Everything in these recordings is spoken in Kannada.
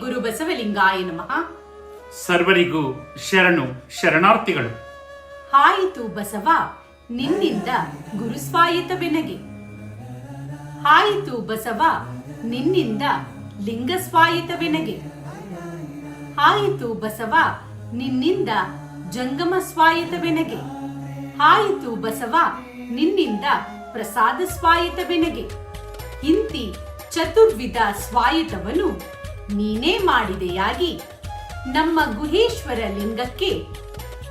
ಗುರು ಬಸವಲಿಂಗಾಯ ನಮಃ. ಸರ್ವರಿಗೂ ಶರಣು ಶರಣಾರ್ಥಿಗಳು. ಹಾಯಿತು ಬಸವ ನಿನ್ನಿಂದ ಗುರುಸ್ವಾಯತವೆನಗೆ. ಹಾಯಿತು ಬಸವ ನಿನ್ನಿಂದ ಲಿಂಗಸ್ವಾಯತವೆನಗೆ. ಹಾಯಿತು ಬಸವ ನಿನ್ನಿಂದ ಜಂಗಮ ಸ್ವಾಯತವೆನಗೆ. ಹಾಯಿತು ಬಸವ ನಿನ್ನಿಂದ ಪ್ರಸಾದ ಸ್ವಾಯತವೆನಗೆ. ಇಂತಿ ಚತುರ್ವಿಧ ಸ್ವಾಯತವನ್ನು ನೀನೇ ಮಾಡಿದೆಯಾಗಿ ನಮ್ಮ ಗುಹೇಶ್ವರ ಲಿಂಗಕ್ಕೆ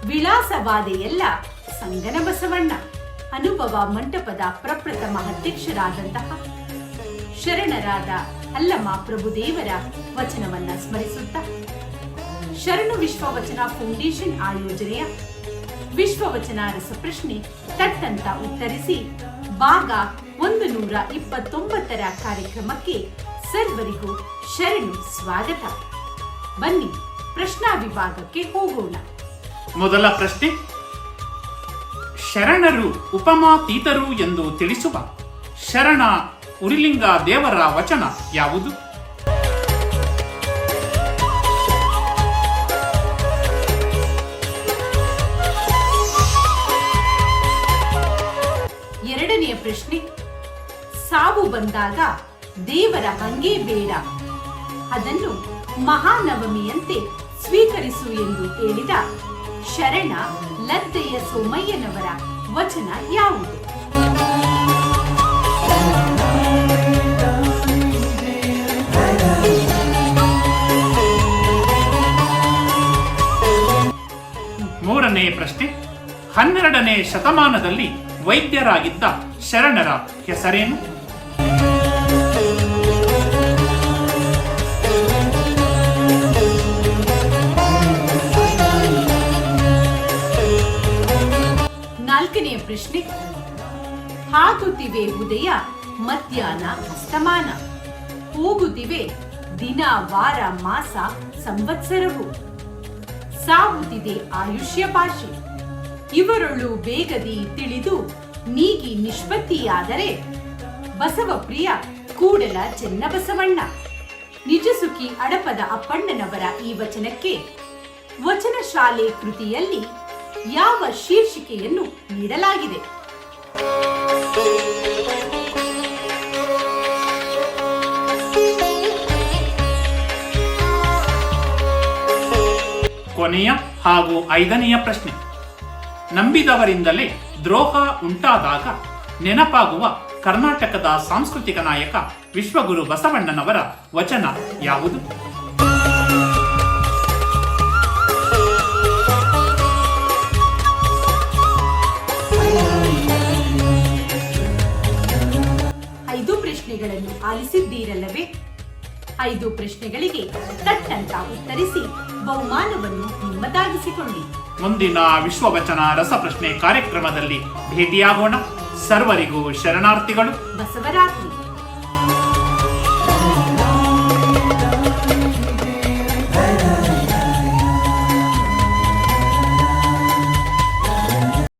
ವಿಳಾಸವಾದೆಯಲ್ಲ ಸಂಗನ ಬಸವಣ್ಣ. ಅನುಭವ ಮಂಟಪದ ಪ್ರಪ್ರಥಮ ಅಧ್ಯಕ್ಷರಾದಂತಹ ಶರಣರಾದ ಅಲ್ಲಮ ಪ್ರಭುದೇವರ ವಚನವನ್ನ ಸ್ಮರಿಸುತ್ತಾ ಶರಣು ವಿಶ್ವವಚನ ಫೌಂಡೇಶನ್ ಆಯೋಜನೆಯ ವಿಶ್ವವಚನ ರಸಪ್ರಶ್ನೆ ತಟ್ಟಂತ ಉತ್ತರಿಸಿ ಭಾಗ 129 ಕಾರ್ಯಕ್ರಮಕ್ಕೆ ಸರ್ವರಿಗೂ ಶರಣು ಸ್ವಾಗತ. ಬನ್ನಿ ಪ್ರಶ್ನಾ ವಿಭಾಗಕ್ಕೆ ಹೋಗೋಣ. ಮೊದಲ ಪ್ರಶ್ನೆ, ಶರಣರು ಉಪಮಾತೀತರು ಎಂದು ತಿಳಿಸುವ ಶರಣ ಉರಿಲಿಂಗ ದೇವರ ವಚನ ಯಾವುದು? ಎರಡನೆಯ ಪ್ರಶ್ನೆ, ಸಾವು ಬಂದಾಗ ದೇವರ ಹಂಗೆ ಬೇಡ, ಅದನ್ನು ಮಹಾನವಮಿಯಂತೆ ಸ್ವೀಕರಿಸು ಎಂದು ಹೇಳಿದ ಶರಣ ಲದ್ದೆಯ ಸೋಮಯ್ಯನವರ ವಚನ ಯಾವುದು? ಮೂರನೇ ಪ್ರಶ್ನೆ, 12ನೇ ಶತಮಾನದಲ್ಲಿ ವೈದ್ಯರಾಗಿದ್ದ ಶರಣರ ಹೆಸರೇನು? ನಾಲ್ಕನೆಯ ಪ್ರಶ್ನೆ, ಹಾಕುತ್ತಿವೆ ಉದಯ ಮಧ್ಯಾಹ್ನ ಅಸ್ತಮಾನ, ಹೋಗುತ್ತಿವೆ ದಿನ ವಾರ ಮಾಸ ಸಂವತ್ಸರವು, ಸಾಗುತ್ತಿದೆ ಆಯುಷ್ಯ ಭಾಷೆ, ಇವರೊಳು ಬೇಗದಿ ತಿಳಿದು ನೀಗಿ ನಿಷ್ಪತ್ತಿಯಾದರೆ ಬಸವಪ್ರಿಯ ಕೂಡಲ ಚೆನ್ನಬಸವಣ್ಣ. ನಿಜಸುಖಿ ಅಡಪದ ಅಪ್ಪಣ್ಣನವರ ಈ ವಚನಕ್ಕೆ ವಚನ ಶಾಲೆ ಕೃತಿಯಲ್ಲಿ ಯಾವ ಶೀರ್ಷಿಕೆಯನ್ನು ನೀಡಲಾಗಿದೆ? ಕೊನೆಯ ಹಾಗೂ 5ನೆಯ ಪ್ರಶ್ನೆ, ನಂಬಿದವರಿಂದಲೇ ದ್ರೋಹ ಉಂಟಾದಾಗ ನೆನಪಾಗುವ ಕರ್ನಾಟಕದ ಸಾಂಸ್ಕೃತಿಕ ನಾಯಕ ವಿಶ್ವಗುರು ಬಸವಣ್ಣನವರ ವಚನ ಯಾವುದು? ಪ್ರಶ್ನೆಗಳನ್ನು ಆಲಿಸಿದ್ದೀರಲ್ಲವೇ? 5 ಪ್ರಶ್ನೆಗಳಿಗೆ ತಟ್ಟಂತ ಉತ್ತರಿಸಿ ಬಹುಮಾನವನ್ನು ನಿಮ್ಮದಾಗಿಸಿಕೊಳ್ಳಿ. ಮುಂದಿನ ವಿಶ್ವವಚನ ರಸಪ್ರಶ್ನೆ ಕಾರ್ಯಕ್ರಮದಲ್ಲಿ ಭೇಟಿಯಾಗೋಣ. ಸರ್ವರಿಗೂ ಶರಣಾರ್ಥಿಗಳು. ಬಸವರಾತ್ರಿ.